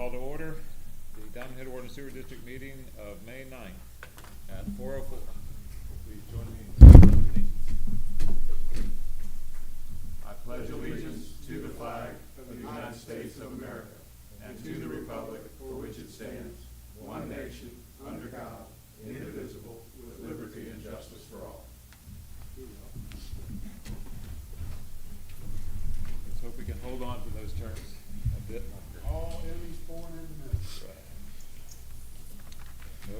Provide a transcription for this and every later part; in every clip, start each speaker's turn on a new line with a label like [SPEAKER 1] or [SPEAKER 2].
[SPEAKER 1] Call to order the Diamond Head Water and Sewer District meeting of May 9th at 4:04. Please join me in allegiance. I pledge allegiance to the flag of the United States of America and to the republic for which it stands, one nation, under God, indivisible, with liberty and justice for all. Let's hope we can hold on to those terms a bit longer.
[SPEAKER 2] All enemies born in the middle.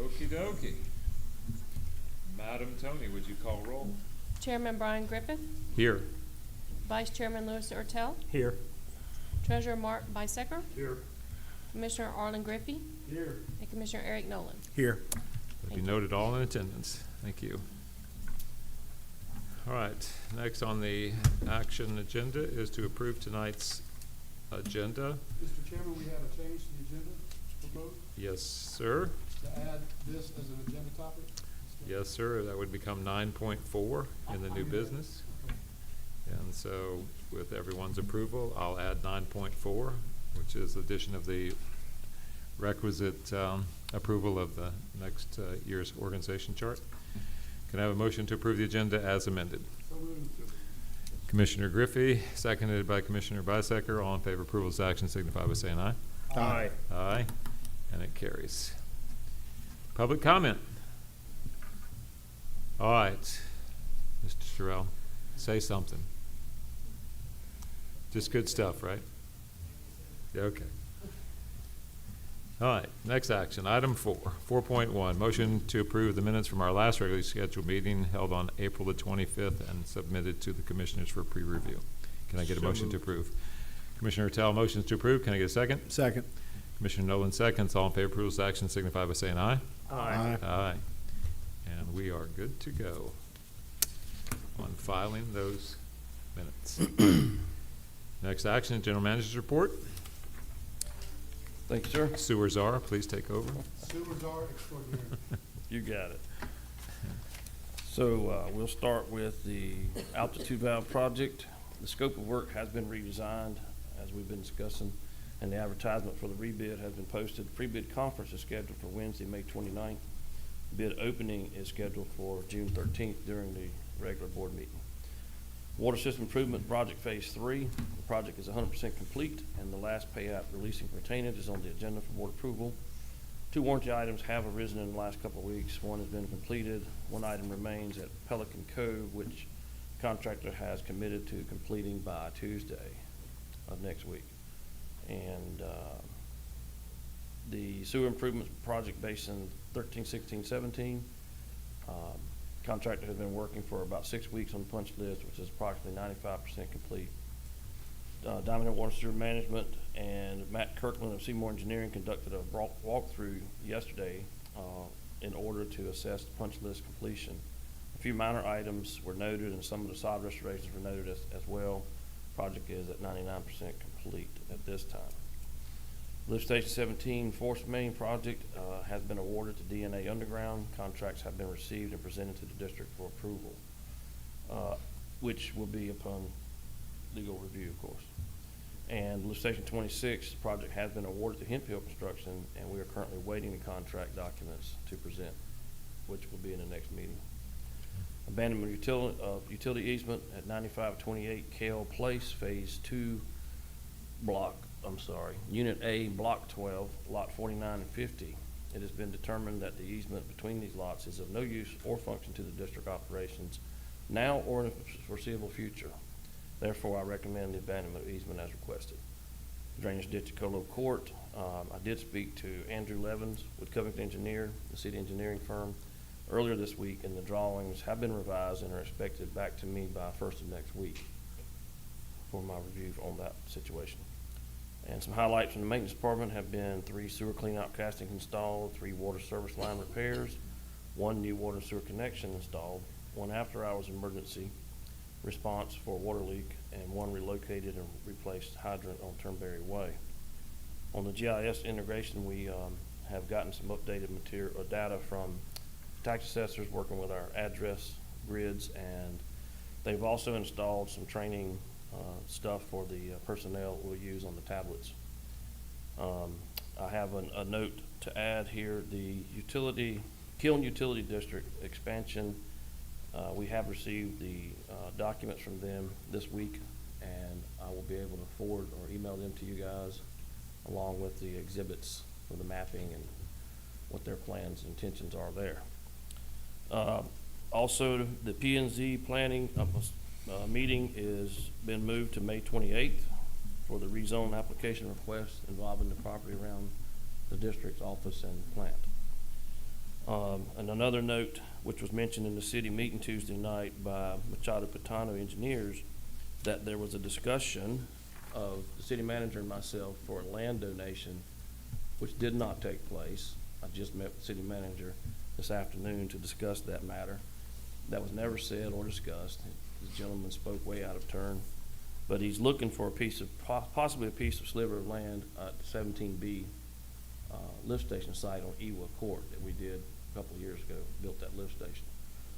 [SPEAKER 1] Okie dokie. Madam Tony, would you call roll?
[SPEAKER 3] Chairman Brian Griffith,
[SPEAKER 1] Here.
[SPEAKER 3] Vice Chairman Louis Ortel,
[SPEAKER 4] Here.
[SPEAKER 3] Treasurer Mark Bisecker,
[SPEAKER 2] Here.
[SPEAKER 3] Commissioner Arlen Griffey,
[SPEAKER 2] Here.
[SPEAKER 3] and Commissioner Eric Nolan.
[SPEAKER 4] Here.
[SPEAKER 1] You noted all in attendance. Thank you. All right, next on the action agenda is to approve tonight's agenda.
[SPEAKER 2] Mr. Chairman, we have a change to the agenda proposed
[SPEAKER 1] Yes, sir.
[SPEAKER 2] to add this as an agenda topic.
[SPEAKER 1] Yes, sir. That would become 9.4 in the new business.
[SPEAKER 2] Okay.
[SPEAKER 1] And so with everyone's approval, I'll add 9.4, which is addition of the requisite approval of the next year's organization chart. Can I have a motion to approve the agenda as amended?
[SPEAKER 2] So moved.
[SPEAKER 1] Commissioner Griffey, seconded by Commissioner Bisecker. All in favor of approval of this action signify by saying aye.
[SPEAKER 4] Aye.
[SPEAKER 1] Aye. And it carries. Public comment. All right, Mr. Sherrill, say something. Just good stuff, right? Yeah, okay. All right, next action, item 4.1, motion to approve the minutes from our last regularly scheduled meeting held on April the 25th and submitted to the commissioners for pre-review. Can I get a motion to approve? Commissioner Ortel motions to approve. Can I get a second?
[SPEAKER 4] Second.
[SPEAKER 1] Commissioner Nolan seconds. All in favor of approval of this action signify by saying aye.
[SPEAKER 4] Aye.
[SPEAKER 1] Aye. And we are good to go on filing those minutes. Next action, General Manager's report.
[SPEAKER 5] Thank you, sir.
[SPEAKER 1] Sewer czar, please take over.
[SPEAKER 2] Sewers are extraordinary.
[SPEAKER 5] You got it. So we'll start with the altitude valve project. The scope of work has been redesigned, as we've been discussing, and the advertisement for the rebid has been posted. The pre-bid conference is scheduled for Wednesday, May 29th. Bid opening is scheduled for June 13th during the regular board meeting. Water System Improvement Project Phase 3. The project is 100% complete, and the last payout releasing retainage is on the agenda for board approval. 2 warranty items have arisen in the last couple of weeks. One has been completed. 1 item remains at Pelican Cove, which the contractor has committed to completing by Tuesday of next week. And the sewer improvements project basin 13, 16, 17. Contractor has been working for about 6 weeks on the punch list, which is approximately 95% complete. Diamond Head Water and Sewer Management and Matt Kirkland of Seymour Engineering conducted a walkthrough yesterday in order to assess the punch list completion. A few minor items were noted, and some of the sod restorations were noted as well. Project is at 99% complete at this time. Lift Station 17 Force Main project has been awarded to DNA Underground. Contracts have been received and presented to the district for approval, which will be upon legal review, of course. And Lift Station 26 project has been awarded to Hemp Hill Construction, and we are currently waiting the contract documents to present, which will be in the next meeting. Abandonment utility easement at 9528 Kale Place, Phase 2, Unit A, Block 12, Lot 49 and 50. It has been determined that the easement between these lots is of no use or function to the district operations now or in the foreseeable future. Therefore, I recommend the abandonment of easement as requested. Drainage ditch at Colo Court. I did speak to Andrew Levins with Covington Engineer, the city engineering firm, earlier this week, and the drawings have been revised and are expected back to me by first of next week for my review on that situation. And some highlights from the maintenance department have been 3 sewer cleanout castings installed, 3 water service line repairs, 1 new water and sewer connection installed, 1 after-hours emergency response for a water leak, and 1 relocated and replaced hydrant on Turnberry Way. On the GIS integration, we have gotten some updated material or data from tax assessors working with our address grids, and they've also installed some training stuff for the personnel we'll use on the tablets. I have a note to add here, the Kiln Utility District expansion. We have received the documents from them this week, and I will be able to forward or email them to you guys, along with the exhibits for the mapping and what their plans and intentions are there. Also, the P and Z planning meeting is been moved to May 28th for the rezone application request involving the property around the district's office and plant. And another note, which was mentioned in the city meeting Tuesday night by Machado Patano engineers, that there was a discussion of the city manager and myself for a land donation, which did not take place. I just met with the city manager this afternoon to discuss that matter. That was never said or discussed. The gentleman spoke way out of turn, but he's looking for a piece of, possibly a piece of sliver of land at 17B lift station site on Ewa Court that we did a couple of years ago, built that lift station.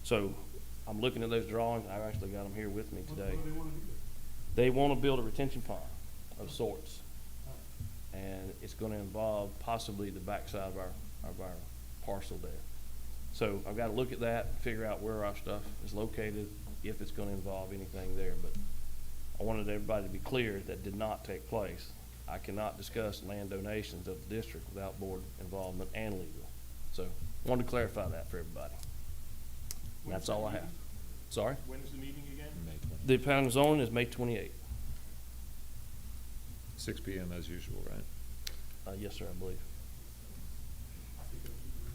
[SPEAKER 5] So I'm looking at those drawings. I've actually got them here with me
[SPEAKER 2] What
[SPEAKER 5] today.
[SPEAKER 2] do they want to do
[SPEAKER 5] They want to build a retention pond of sorts,
[SPEAKER 2] there?
[SPEAKER 5] and it's going to involve possibly the backside of our parcel there. So I've got to look at that, figure out where our stuff is located, if it's going to involve anything there. But I wanted everybody to be clear that did not take place. I cannot discuss land donations of the district without board involvement and legal. So I wanted to clarify that for everybody. And that's all I have. Sorry?
[SPEAKER 4] When is the meeting again?
[SPEAKER 1] May 20th.
[SPEAKER 5] The planning zone is May 28th.
[SPEAKER 1] 6 PM as usual, right?
[SPEAKER 5] Yes, sir, I believe.
[SPEAKER 2] I think it'll keep it.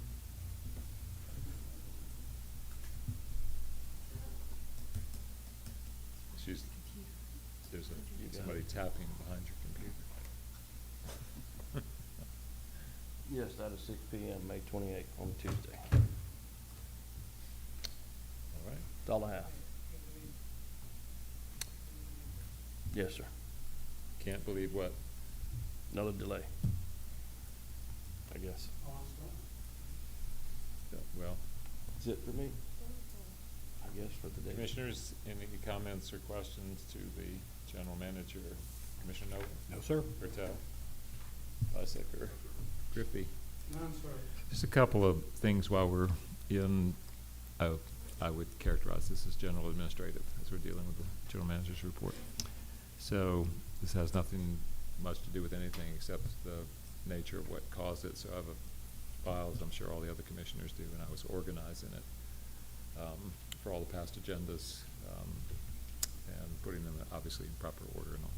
[SPEAKER 1] There's
[SPEAKER 5] You got
[SPEAKER 1] somebody tapping behind your computer.
[SPEAKER 5] Yes, that is 6 PM, May 28th, on Tuesday.
[SPEAKER 1] All right.
[SPEAKER 5] That's all I have. Yes, sir.
[SPEAKER 1] Can't believe what?
[SPEAKER 5] Another delay, I guess.
[SPEAKER 2] Oh, I'm sorry.
[SPEAKER 1] Well,
[SPEAKER 5] That's it for me, I guess, for the day.
[SPEAKER 1] commissioners, any comments or questions to the general manager? Commissioner Nolan?
[SPEAKER 4] No, sir.
[SPEAKER 1] Bertel? Vice Secretary Griffey?
[SPEAKER 2] None, sir.
[SPEAKER 1] Just a couple of things while we're in, I would characterize this as general administrative, as we're dealing with the general manager's report. So this has nothing much to do with anything except the nature of what caused it. So I have a file, as I'm sure all the other commissioners do, and I was organizing it for all the past agendas and putting them obviously in proper order and all.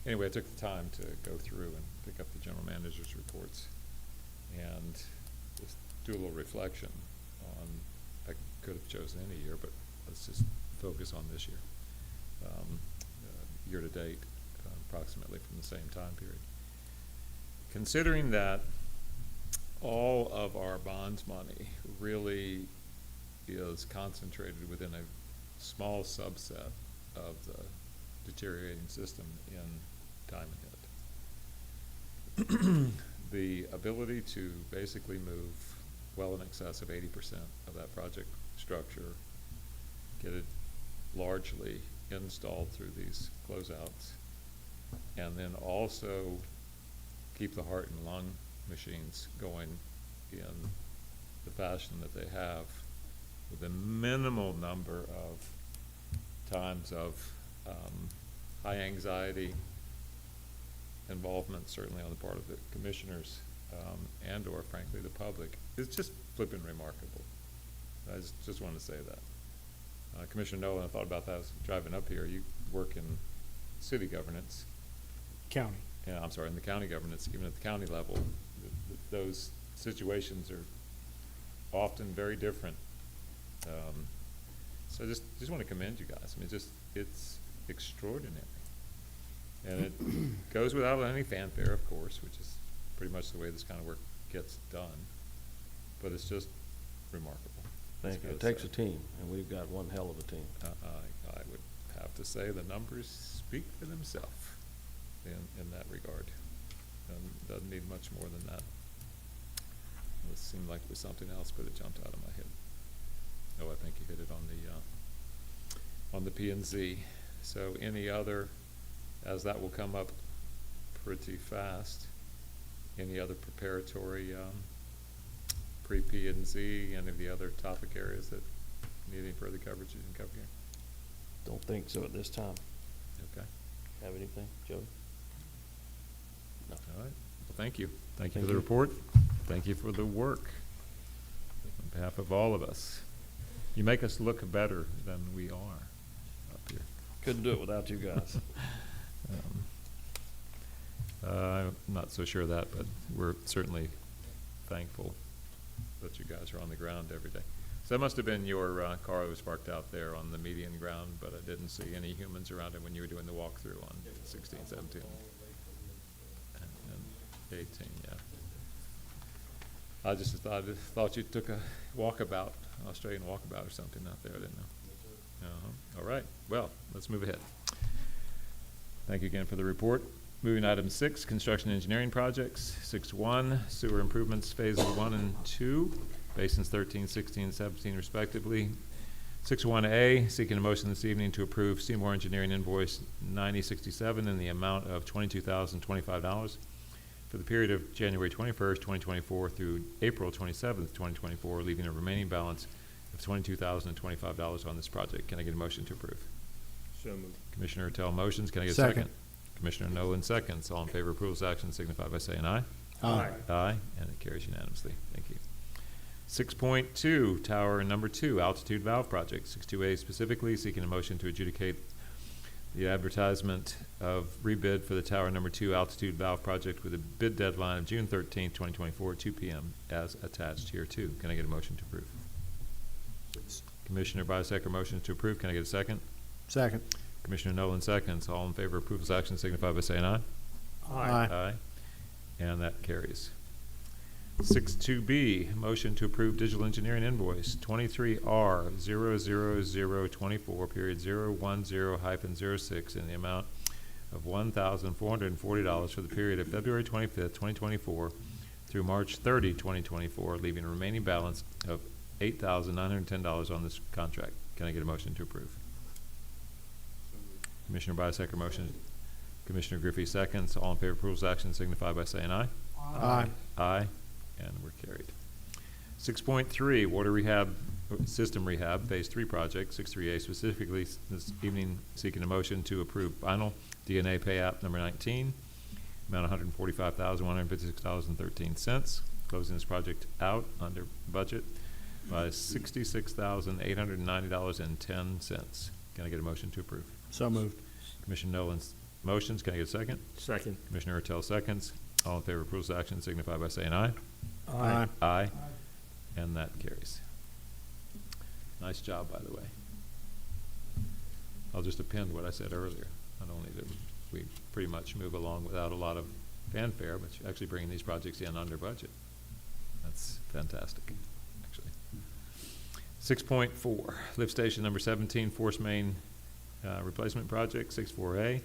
[SPEAKER 1] Anyway, I took the time to go through and pick up the general manager's reports and just do a little reflection on, I could have chosen any year, but let's just focus on this year. Year to date, approximately from the same time period. Considering that all of our bonds money really is concentrated within a small subset of the deteriorating system in Diamond Head. The ability to basically move well in excess of 80% of that project structure, get it largely installed through these closeouts, and then also keep the heart and lung machines going in the fashion that they have, with a minimal number of times of high anxiety involvement, certainly on the part of the commissioners and or frankly the public, is just flipping remarkable. I just want to say that. Commissioner Nolan, I thought about that as driving up here. You work in city governance.
[SPEAKER 4] County.
[SPEAKER 1] Yeah, I'm sorry, in the county governance, even at the county level, those situations are often very different. So I just want to commend you guys. I mean, it's extraordinary. And it goes without any fanfare, of course, which is pretty much the way this kind of work gets done. But it's just remarkable.
[SPEAKER 5] Thank you. It takes a team, and we've got one hell of a team.
[SPEAKER 1] I would have to say the numbers speak for themselves in that regard. Doesn't need much more than that. It seemed like it was something else, but it jumped out of my head. Oh, I think you hit it on the P and Z. So any other, as that will come up pretty fast, Any other preparatory, pre-P and Z, any of the other topic areas that need any further coverage you can cover here?
[SPEAKER 5] Don't think so at this time.
[SPEAKER 1] Okay,
[SPEAKER 5] Have anything, Joey? No.
[SPEAKER 1] all right. Well, thank you. Thank you
[SPEAKER 5] Thank
[SPEAKER 1] for the
[SPEAKER 5] you.
[SPEAKER 1] report. Thank you for the work on behalf of all of us. You make us look better than we are up here.
[SPEAKER 5] Couldn't do it without you guys.
[SPEAKER 1] I'm not so sure of that, but we're certainly thankful that you guys are on the ground every day. So that must have been your car that was parked out there on the median ground, but I didn't see any humans around it when you were doing the walkthrough on 16, 17, and 18, yeah. I just thought you took a walkabout, Australian walkabout or something out there, I didn't know. All right, well, let's move ahead. Thank you again for the report. Moving to item 6, construction engineering projects. 6-1, sewer improvements phases 1 and 2, basins 13, 16, 17 respectively. 6-1A, seeking a motion this evening to approve Seymour Engineering invoice 9067 in the amount of $22,025 for the period of January 21st, 2024 through April 27th, 2024, leaving a remaining balance of $22,025 on this project. Can I get a motion to approve?
[SPEAKER 4] So moved.
[SPEAKER 1] Commissioner Tell motions. Can I get a
[SPEAKER 4] Second.
[SPEAKER 1] second? Commissioner Nolan seconds. All in favor of approval's action signify by saying aye.
[SPEAKER 4] Aye.
[SPEAKER 1] Aye, and it carries unanimously. Thank you. 6.2, tower number 2, altitude valve project. 6.2A specifically seeking a motion to adjudicate the advertisement of rebid for the tower number 2 altitude valve project with a bid deadline of June 13th, 2024 at 2 p.m. as attached here too. Can I get a motion to approve? Commissioner Bisecker motions to approve. Can I get a second?
[SPEAKER 4] Second.
[SPEAKER 1] Commissioner Nolan seconds. All in favor of approval's action signify by saying aye.
[SPEAKER 4] Aye.
[SPEAKER 1] Aye. And that carries. 6.2B, motion to approve digital engineering invoice 23R00024, period 010-06 in the amount of $1,440 for the period of February 25th, 2024 through March 30, 2024, leaving a remaining balance of $8,910 on this contract. Can I get a motion to approve? Commissioner Bisecker motion. Commissioner Griffey seconds. All in favor of approval's action signify by saying aye.
[SPEAKER 4] Aye.
[SPEAKER 1] Aye, and we're carried. 6.3, water rehab, system rehab, phase 3 project. 6.3A specifically this evening seeking a motion to approve final DNA pay app number 19, amount $145,156.13. Closing this project out under budget by $66,890.10. Can I get a motion to approve?
[SPEAKER 4] So moved.
[SPEAKER 1] Commissioner Nolan's motions. Can I get a second?
[SPEAKER 4] Second.
[SPEAKER 1] Commissioner Ertel seconds. All in favor of approval's action signify by saying aye.
[SPEAKER 4] Aye.
[SPEAKER 1] Aye. And that carries. Nice job, by the way. I'll just append what I said earlier. Not only that we pretty much move along without a lot of fanfare, but you're actually bringing these projects in under budget. That's fantastic, actually. 6.4, lift station number 17, force main replacement project. 6.4A,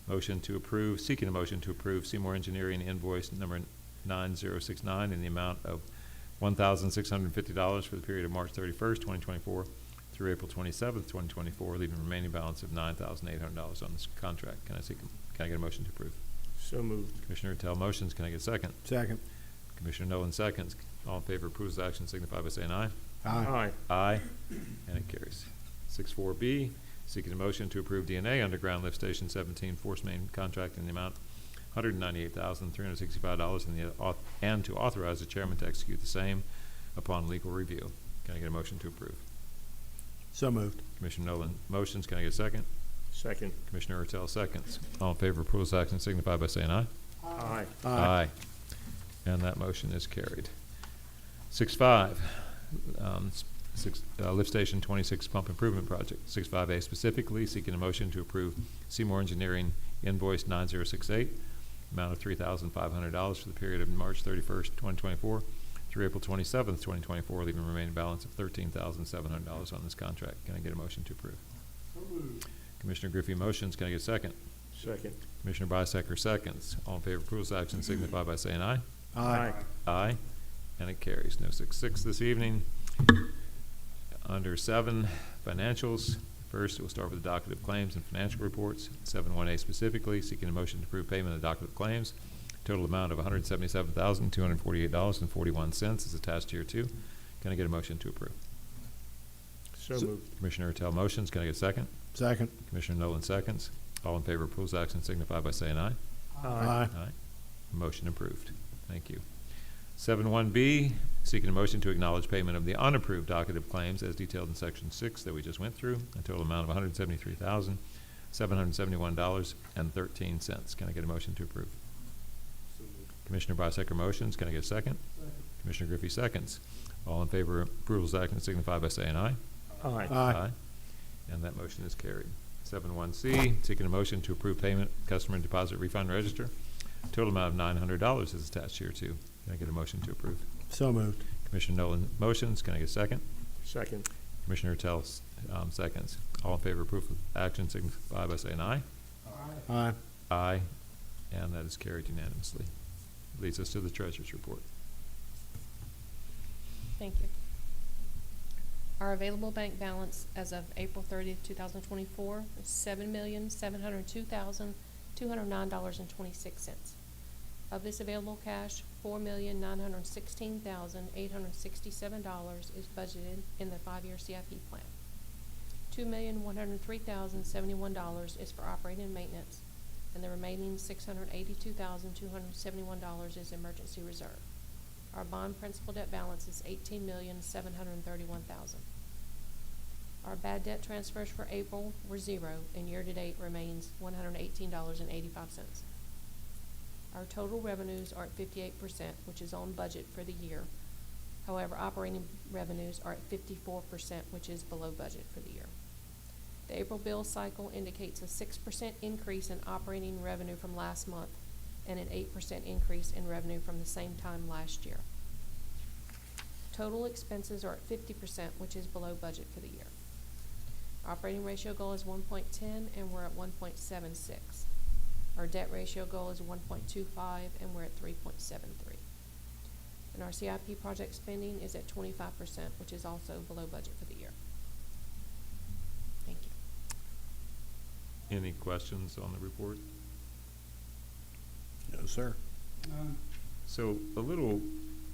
[SPEAKER 1] motion to approve, seeking a motion to approve Seymour Engineering invoice number 9069 in the amount of $1,650 for the period of March 31st, 2024 through April 27th, 2024, leaving a remaining balance of $9,800 on this contract. Can I get a motion to approve?
[SPEAKER 4] So moved.
[SPEAKER 1] Commissioner Tell motions. Can I get a second?
[SPEAKER 4] Second.
[SPEAKER 1] Commissioner Nolan seconds. All in favor of approval's action signify by saying aye.
[SPEAKER 4] Aye.
[SPEAKER 1] Aye, and it carries. 6.4B, seeking a motion to approve DNA underground lift station 17 force main contract in the amount $198,365 and to authorize the chairman to execute the same upon legal review. Can I get a motion to approve?
[SPEAKER 4] So moved.
[SPEAKER 1] Commissioner Nolan motions. Can I get a second?
[SPEAKER 4] Second.
[SPEAKER 1] Commissioner Ertel seconds. All in favor of approval's action signify by saying aye.
[SPEAKER 4] Aye.
[SPEAKER 1] Aye. And that motion is carried. 6.5, lift station 26 pump improvement project. 6.5A specifically seeking a motion to approve Seymour Engineering invoice 9068, amount of $3,500 for the period of March 31st, 2024 through April 27th, 2024, leaving a remaining balance of $13,700 on this contract. Can I get a motion to approve?
[SPEAKER 2] So moved.
[SPEAKER 1] Commissioner Griffey motions. Can I get a second?
[SPEAKER 4] Second.
[SPEAKER 1] Commissioner Bisecker seconds. All in favor of approval's action signify by saying aye.
[SPEAKER 4] Aye.
[SPEAKER 1] Aye, and it carries. No 6.6 this evening. Under 7, financials. First, we'll start with the docket of claims and financial reports. 7.1A specifically, seeking a motion to approve payment of the docket of claims Total amount of $177,248.41 is attached here too. Can I get a motion to approve?
[SPEAKER 4] So moved.
[SPEAKER 1] Commissioner Ertel motions. Can I get a second?
[SPEAKER 4] Second.
[SPEAKER 1] Commissioner Nolan seconds. All in favor of approval's action signify by saying aye.
[SPEAKER 4] Aye.
[SPEAKER 1] Aye. Motion approved. Thank you. 7-1B, seeking a motion to acknowledge payment of the unapproved docket of claims as detailed in section 6 that we just went through, a total amount of $173,771.13. Can I get a motion to approve? Commissioner Bisecker motions. Can I get a second?
[SPEAKER 2] Second.
[SPEAKER 1] Commissioner Griffey seconds. All in favor of approval's action signify by saying aye.
[SPEAKER 4] Aye.
[SPEAKER 1] And that motion is carried. 7-1C, seeking a motion to approve payment customer deposit refund register. Total amount of $900 is attached here too. Can I get a motion to approve?
[SPEAKER 4] So moved.
[SPEAKER 1] Commissioner Nolan motions. Can I get a second?
[SPEAKER 4] Second.
[SPEAKER 1] Commissioner Tell seconds. All in favor of approval of action signify by saying aye.
[SPEAKER 4] Aye.
[SPEAKER 1] Aye. And that is carried unanimously. Leads us to the treasurer's report.
[SPEAKER 3] Thank you. Our available bank balance as of April 30th, 2024 is $7,702,209.26. Of this available cash, $4,916,867 is budgeted in the 5-year CIP plan. $2,103,071 is for operating and maintenance, and the remaining $682,271 is emergency reserve. Our bond principal debt balance is $18,731,000. Our bad debt transfers for April were 0, and year-to-date remains $118.85. Our total revenues are at 58%, which is on budget for the year. However, operating revenues are at 54%, which is below budget for the year. The April bill cycle indicates a 6% increase in operating revenue from last month and an 8% increase in revenue from the same time last year. Total expenses are at 50%, which is below budget for the year. Operating ratio goal is 1.10, and we're at 1.76. Our debt ratio goal is 1.25, and we're at 3.73. And our CIP project spending is at 25%, which is also below budget for the year. Thank you.
[SPEAKER 1] Any questions on the report?
[SPEAKER 4] No, sir.
[SPEAKER 2] None.
[SPEAKER 1] So a little,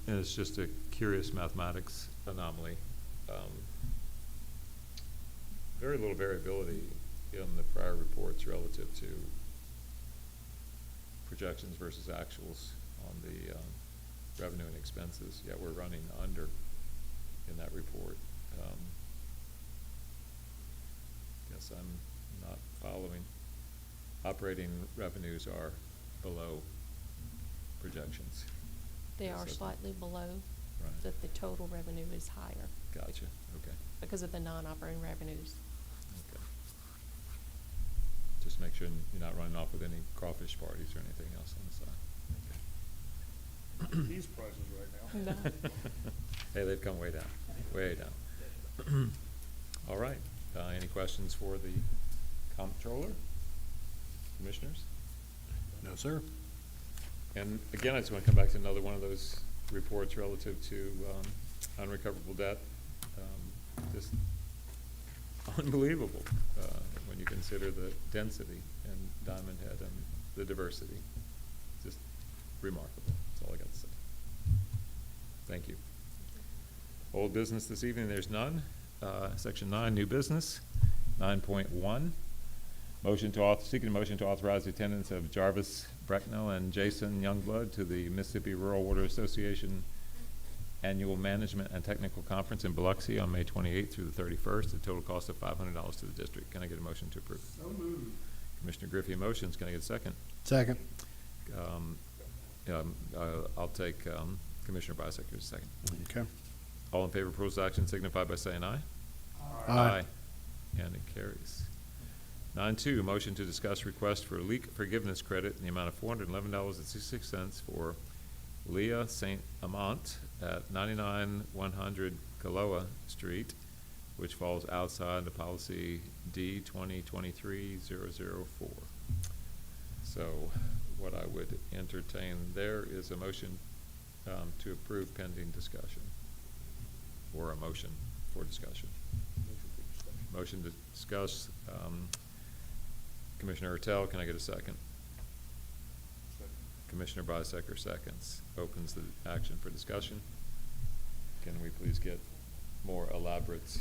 [SPEAKER 1] and it's just a curious mathematics anomaly. Very little variability in the prior reports relative to projections versus actuals on the revenue and expenses, yet we're running under in that report. Guess I'm not following. Operating revenues are below projections.
[SPEAKER 3] They
[SPEAKER 1] Yes,
[SPEAKER 3] are
[SPEAKER 1] okay.
[SPEAKER 3] slightly below,
[SPEAKER 1] Right.
[SPEAKER 3] but the total revenue is higher
[SPEAKER 1] Gotcha. Okay.
[SPEAKER 3] because of the non-operating revenues.
[SPEAKER 1] Okay. Just make sure you're not running off with any crawfish parties or anything else on the side.
[SPEAKER 2] These prices right now.
[SPEAKER 3] No.
[SPEAKER 1] Hey, they've come way down, way down. All right. Any questions for the comptroller? Commissioners?
[SPEAKER 4] No, sir.
[SPEAKER 1] And again, I just want to come back to another one of those reports relative to unrecoverable debt. Just unbelievable when you consider the density in Diamond Head and the diversity. Just remarkable. That's all I got to say. Thank you. Old business this evening, there's none. Section 9, new business. 9.1, seeking a motion to authorize the attendance of Jarvis Brecknell and Jason Youngblood to the Mississippi Rural Water Association Annual Management and Technical Conference in Biloxi on May 28th through the 31st, at a total cost of $500 to the district. Can I get a motion to approve?
[SPEAKER 2] So moved.
[SPEAKER 1] Commissioner Griffey motions. Can I get a second?
[SPEAKER 4] Second.
[SPEAKER 1] I'll take Commissioner Bisecker's second.
[SPEAKER 4] Okay.
[SPEAKER 1] All in favor of proposed action signify by saying aye.
[SPEAKER 4] Aye.
[SPEAKER 1] And it carries. 9.2, motion to discuss request for leak forgiveness credit in the amount of $411.66 for Leah St. Amant at 99-100 Kaloa Street, which falls outside the policy D 2023-004. So what I would entertain there is a motion to approve pending discussion, or a motion for discussion. Motion to discuss. Commissioner Ertel, can I get a second? Commissioner Bisecker seconds. Opens the action for discussion. Can we please get more elaborate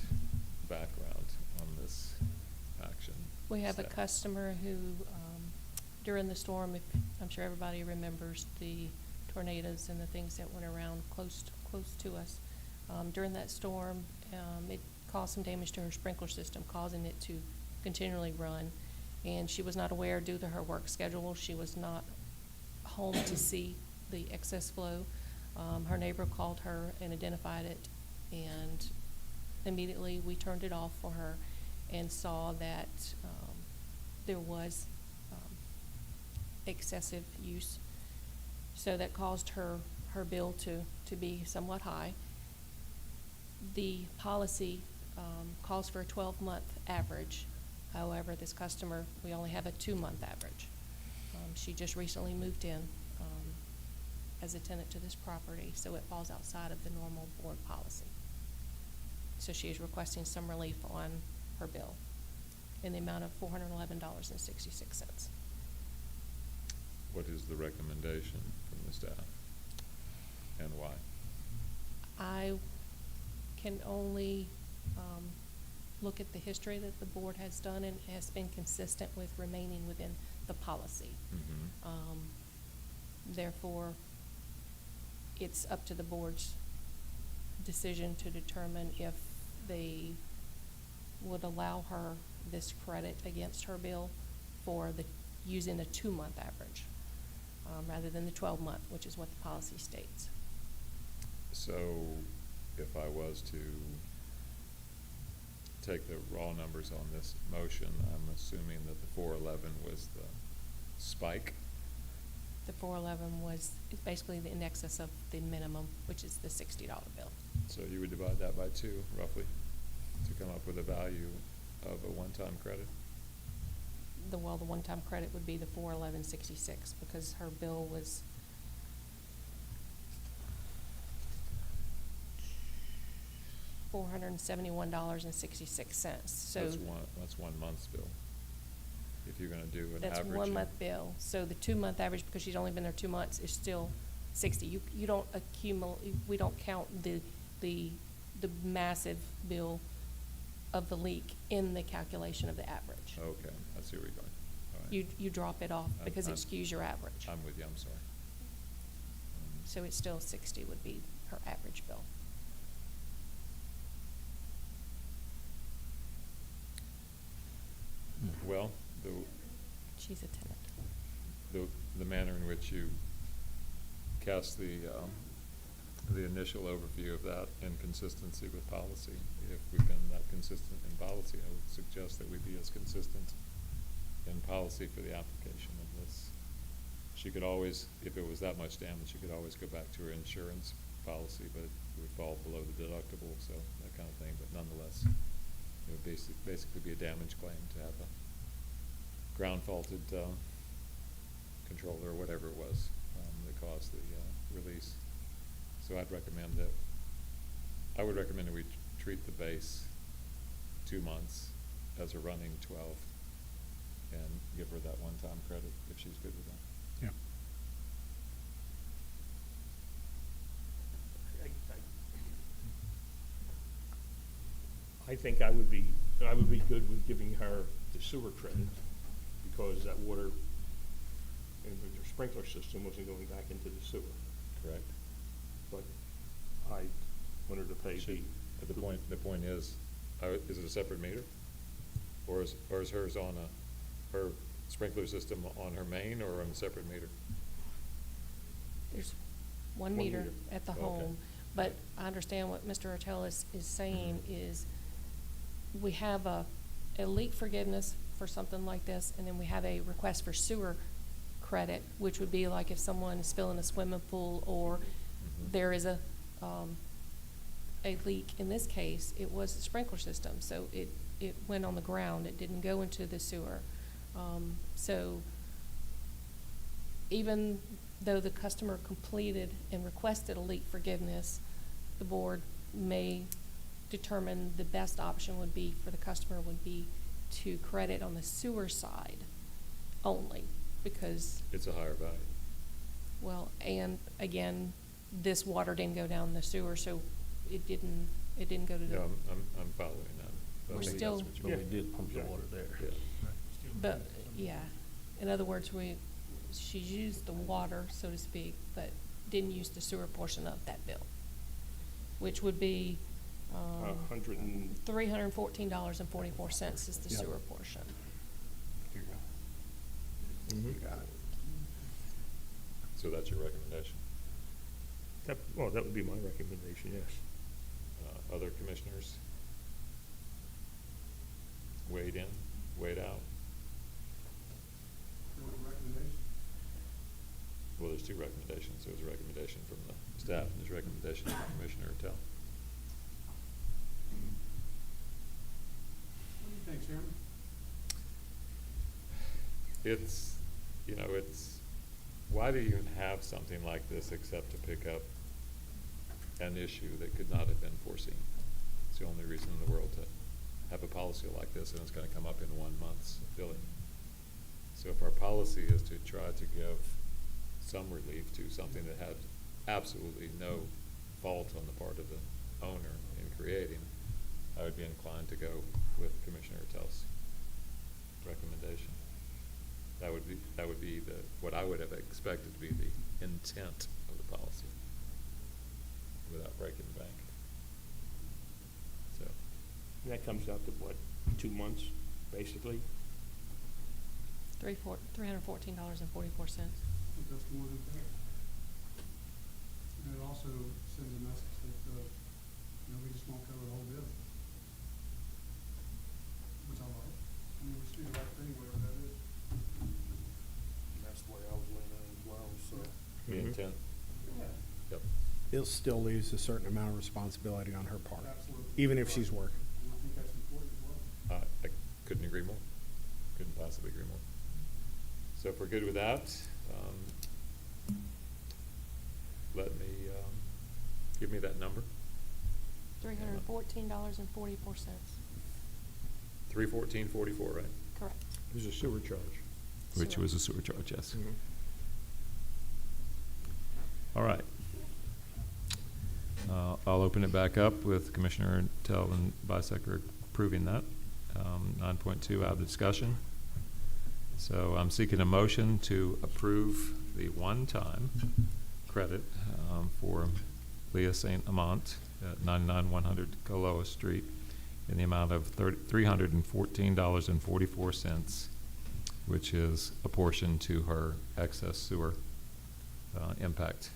[SPEAKER 1] background on this action?
[SPEAKER 3] We have a
[SPEAKER 1] step?
[SPEAKER 3] customer who, during the storm, I'm sure everybody remembers the tornadoes and the things that went around close to us. During that storm, it caused some damage to her sprinkler system, causing it to continually run. And she was not aware, due to her work schedule, she was not home to see the excess flow. Her neighbor called her and identified it, and immediately we turned it off for her and saw that there was excessive use. So that caused her bill to be somewhat high. The policy calls for a 12-month average. However, this customer, we only have a 2-month average. She just recently moved in as a tenant to this property, so it falls outside of the normal board policy. So she is requesting some relief on her bill in the amount of $411.66.
[SPEAKER 1] What is the recommendation from the staff, and why?
[SPEAKER 3] I can only look at the history that the board has done and has been consistent with remaining within the policy.
[SPEAKER 1] Mm-hmm.
[SPEAKER 3] Therefore, it's up to the board's decision to determine if they would allow her this credit against her bill for using a 2-month average, rather than the 12-month, which is what the policy states.
[SPEAKER 1] So if I was to take the raw numbers on this motion, I'm assuming that the 411 was the spike?
[SPEAKER 3] The 411 is basically in excess of the minimum, which is the $60 bill.
[SPEAKER 1] So you would divide that by 2, roughly, to come up with a value of a one-time credit?
[SPEAKER 3] The one-time credit would be the $411.66, because her bill was $471.66. So
[SPEAKER 1] That's 1 month's bill. If you're gonna do an average.
[SPEAKER 3] that's 1 month bill. So the 2-month average, because she's only been there 2 months, is still 60. You don't accumulate, we don't count the massive bill of the leak in the calculation of the average.
[SPEAKER 1] Okay, I see where you're going. All right.
[SPEAKER 3] You drop it off because it
[SPEAKER 1] I'm-
[SPEAKER 3] skews your average.
[SPEAKER 1] I'm with you, I'm sorry.
[SPEAKER 3] So it's still 60 would be her average bill.
[SPEAKER 1] Well,
[SPEAKER 3] She's a tenant.
[SPEAKER 1] the manner in which you cast the initial overview of that in consistency with policy, if we've been that consistent in policy, I would suggest that we be as consistent in policy for the application of this. She could always, if it was that much damage, she could always go back to her insurance policy, but it would fall below the deductible, so that kind of thing, but nonetheless, it would basically be a damage claim to have a ground faulted controller or whatever it was that caused the release. So I would recommend that we treat the base 2 months as a running 12 and give her that one-time credit if she's good with that.
[SPEAKER 4] Yeah.
[SPEAKER 2] I think I would be good with giving her the sewer credit, because that water in the sprinkler system wasn't going back into the sewer.
[SPEAKER 1] Correct?
[SPEAKER 2] But I wanted to pay
[SPEAKER 1] But the point is it a separate meter? Or is hers on her sprinkler system on her main or on a separate meter?
[SPEAKER 3] There's one
[SPEAKER 2] One
[SPEAKER 3] meter
[SPEAKER 2] meter.
[SPEAKER 3] at the
[SPEAKER 1] Okay.
[SPEAKER 3] home, but I understand what Mr. Ortelis is saying is we have a leak forgiveness for something like this, and then we have a request for sewer credit, which would be like if someone is filling a swimming pool or there is a leak. In this case, it was a sprinkler system, so it went on the ground. It didn't go into the sewer. So even though the customer completed and requested a leak forgiveness, the board may determine the best option would be for the customer would be to credit on the sewer side only, because
[SPEAKER 1] It's a higher value.
[SPEAKER 3] Well, and again, this water didn't go down the sewer, so it didn't go to the.
[SPEAKER 1] No, I'm following that.
[SPEAKER 3] We're
[SPEAKER 1] I think
[SPEAKER 3] still-
[SPEAKER 1] that's what
[SPEAKER 5] But
[SPEAKER 1] you
[SPEAKER 5] we
[SPEAKER 1] mean.
[SPEAKER 5] did pump the water there.
[SPEAKER 1] Yeah.
[SPEAKER 3] But, yeah, in other words, she used the water, so to speak, but didn't use the sewer portion of that bill, which would be,
[SPEAKER 2] $100 and,
[SPEAKER 3] $314.44 is the
[SPEAKER 5] Yeah.
[SPEAKER 3] sewer portion.
[SPEAKER 5] Here you go.
[SPEAKER 4] Got it.
[SPEAKER 1] So that's your recommendation.
[SPEAKER 2] that would be my recommendation, yes.
[SPEAKER 1] Other commissioners? Weighed in, weighed out? Well, there's two recommendations. There's a recommendation from the staff and there's a recommendation from Commissioner Tell.
[SPEAKER 6] What do you think, Chairman?
[SPEAKER 1] It's, why do you even have something like this except to pick up an issue that could not have been foreseen? It's the only reason in the world to have a policy like this, and it's gonna come up in 1 month's billing. So if our policy is to try to give some relief to something that had absolutely no fault on the part of the owner in creating, I would be inclined to go with Commissioner Tell's recommendation. That would be what I would have expected to be the intent of the policy, without breaking the bank. So,
[SPEAKER 2] And that comes out to what, 2 months, basically?
[SPEAKER 3] $314.44.
[SPEAKER 6] I think that's more than fair. And it also sends a message that, we just won't cover the whole bill. Which I like. I mean, we should do the right thing, whatever that is.
[SPEAKER 4] That's the way I was leaning as well, so.
[SPEAKER 1] the
[SPEAKER 2] Mhm.
[SPEAKER 1] intent,
[SPEAKER 6] Yeah,
[SPEAKER 1] yep.
[SPEAKER 4] It still leaves a certain amount of responsibility on her part,
[SPEAKER 6] absolutely.
[SPEAKER 4] even if she's working.
[SPEAKER 6] And I think that's important as well.
[SPEAKER 1] I couldn't agree more. Couldn't possibly agree more. So if we're good with that, let me, give me that number.
[SPEAKER 3] $314.44.
[SPEAKER 1] 314.44, right?
[SPEAKER 3] Correct.
[SPEAKER 2] It was a sewer charge.
[SPEAKER 1] Which
[SPEAKER 3] Sewer.
[SPEAKER 1] was a sewer charge, yes.
[SPEAKER 2] Mhm.
[SPEAKER 1] All right. I'll open it back up with Commissioner Tell and Bisecker approving that. 9.2 out of discussion. So I'm seeking a motion to approve the one-time credit for Leah St. Amant at 99-100 Kaloa Street in the amount of $314.44, which is apportioned to her excess sewer impact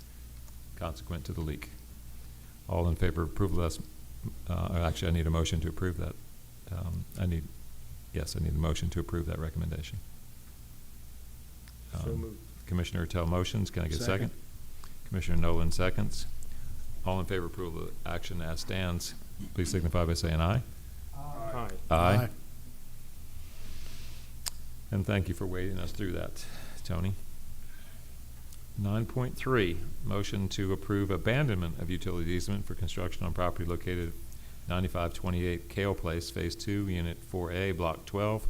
[SPEAKER 1] consequent to the leak. All in favor of approval of that? Actually, I need a motion to approve that. I need a motion to approve that recommendation.
[SPEAKER 2] So moved.
[SPEAKER 1] Commissioner Tell motions. Can I get a second?
[SPEAKER 4] Second.
[SPEAKER 1] Commissioner Nolan seconds. All in favor of approval of the action as stands, please signify by saying aye.
[SPEAKER 2] Aye.
[SPEAKER 1] Aye. And thank you for wading us through that, Tony. 9.3, motion to approve abandonment of utility easement for construction on property located at 9528 Kale Place, Phase 2, Unit 4A, Block 12,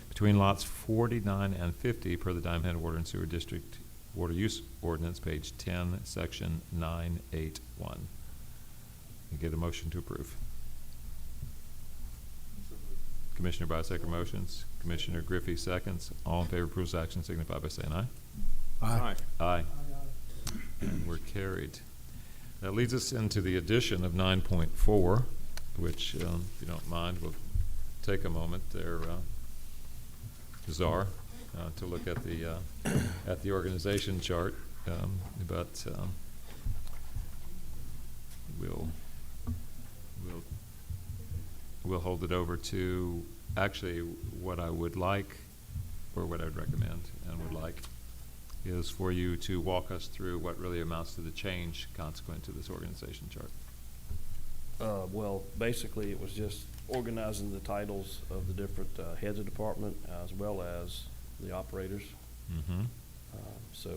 [SPEAKER 1] between lots 49 and 50 per the Diamond Head Water and Sewer District Water Use Ordinance, page 10, section 981. You get a motion to approve. Commissioner Bisecker motions. Commissioner Griffey seconds. All in favor of approval's action signify by saying aye.
[SPEAKER 4] Aye.
[SPEAKER 1] Aye.
[SPEAKER 6] I got it.
[SPEAKER 1] And we're carried. That leads us into the addition of 9.4, which, if you don't mind, we'll take a moment there, Czar, to look at the organization chart, but we'll hold it over to actually what I would like, or what I'd recommend and would like, is for you to walk us through what really amounts to the change consequent to this organization chart.
[SPEAKER 5] Well, basically, it was just organizing the titles of the different heads of department as well as the operators.
[SPEAKER 1] Mm-hmm.
[SPEAKER 5] So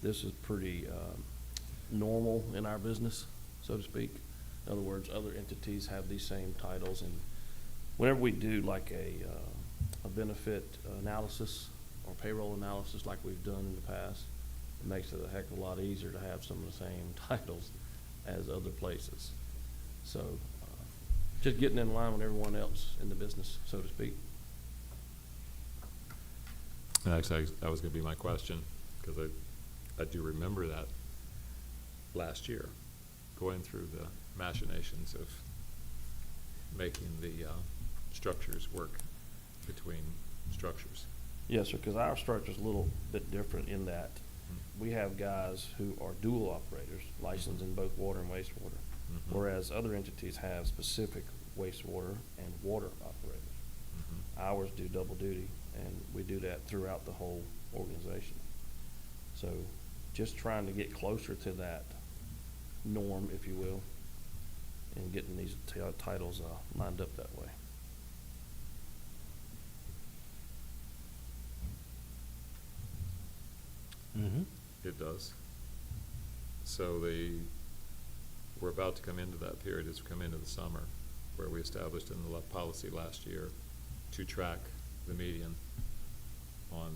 [SPEAKER 5] this is pretty normal in our business, so to speak. In other words, other entities have these same titles, and whenever we do like a benefit analysis or payroll analysis like we've done in the past, It makes it a heck of a lot easier to have some of the same titles as other places. So, just getting in line with everyone else in the business, so to speak.
[SPEAKER 1] And actually, that was gonna be my question, because I do remember that last year, going through the machinations of making the structures work between structures.
[SPEAKER 5] Yes, sir, because our structure's a little bit different in that we have guys who are dual operators, licensed in both water and wastewater,
[SPEAKER 1] Mhm.
[SPEAKER 5] whereas other entities have specific wastewater and water operators.
[SPEAKER 1] Mhm.
[SPEAKER 5] Ours do double duty, and we do that throughout the whole organization. So just trying to get closer to that norm, if you will, and getting these titles lined up that way.
[SPEAKER 1] It does. So we're about to come into that period as we come into the summer, where we established in the policy last year to track the median on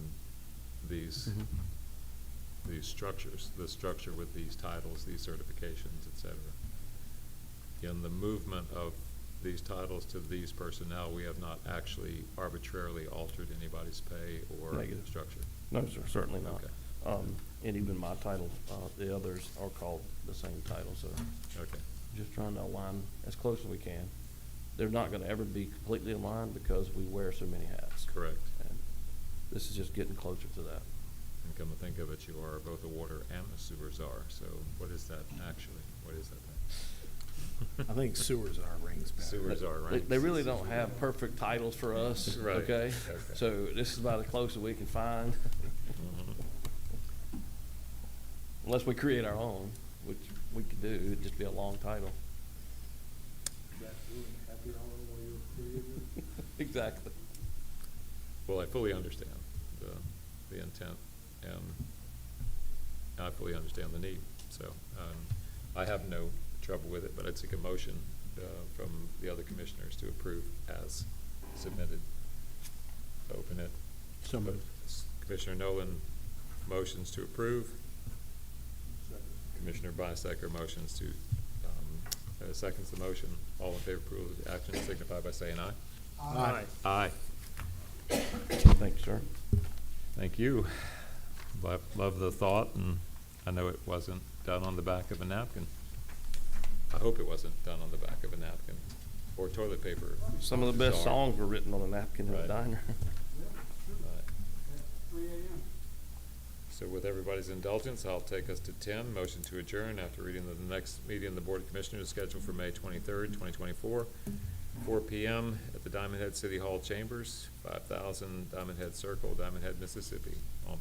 [SPEAKER 1] these, these structures, the structure with these titles, these certifications, et cetera. In the movement of these titles to these personnel, we have not actually arbitrarily altered anybody's pay or
[SPEAKER 5] Negative.
[SPEAKER 1] structure.
[SPEAKER 5] No, sir, certainly not.
[SPEAKER 1] Okay.
[SPEAKER 5] And even my title, the others are called the same title, so
[SPEAKER 1] Okay.
[SPEAKER 5] just trying to align as close as we can. They're not gonna ever be completely aligned because we wear so many hats.
[SPEAKER 1] Correct.
[SPEAKER 5] And this is just getting closer to that.
[SPEAKER 1] And come to think of it, you are both a water and a sewer czar, so what is that actually? What is that thing?
[SPEAKER 4] I think sewers are rings better.
[SPEAKER 1] Sewers are, right?
[SPEAKER 5] They really don't have perfect titles for us,
[SPEAKER 1] Right.
[SPEAKER 5] okay?
[SPEAKER 1] Okay.
[SPEAKER 5] So this is about as close as we can find,
[SPEAKER 1] Mhm.
[SPEAKER 5] unless we create our own, which we could do, it'd just be a long title. Exactly.
[SPEAKER 1] Well, I fully understand the intent, and I fully understand the need, so, I have no trouble with it, but I'd seek a motion, from the other commissioners to approve as submitted. Open it.
[SPEAKER 4] So moved.
[SPEAKER 1] Commissioner Nolan motions to approve. Commissioner Bisecker motions to, seconds the motion. All in favor of approval of the action signify by saying aye.
[SPEAKER 2] Aye.
[SPEAKER 1] Aye.
[SPEAKER 5] Thank you, sir.
[SPEAKER 1] Thank you. Love the thought, and I know it wasn't done on the back of a napkin. I hope it wasn't done on the back of a napkin or toilet paper.
[SPEAKER 5] Some of the best
[SPEAKER 1] jar.
[SPEAKER 5] songs were written on a napkin in the
[SPEAKER 1] Right.
[SPEAKER 5] diner.
[SPEAKER 1] Right.
[SPEAKER 6] At 3 a.m.
[SPEAKER 1] So with everybody's indulgence, I'll take us to 10, motion to adjourn after reading that the next meeting of the Board of Commissioners is scheduled for May 23rd, 2024, 4 p.m. at the Diamond Head City Hall Chambers, 5000 Diamond Head Circle, Diamond Head, Mississippi. All in favor?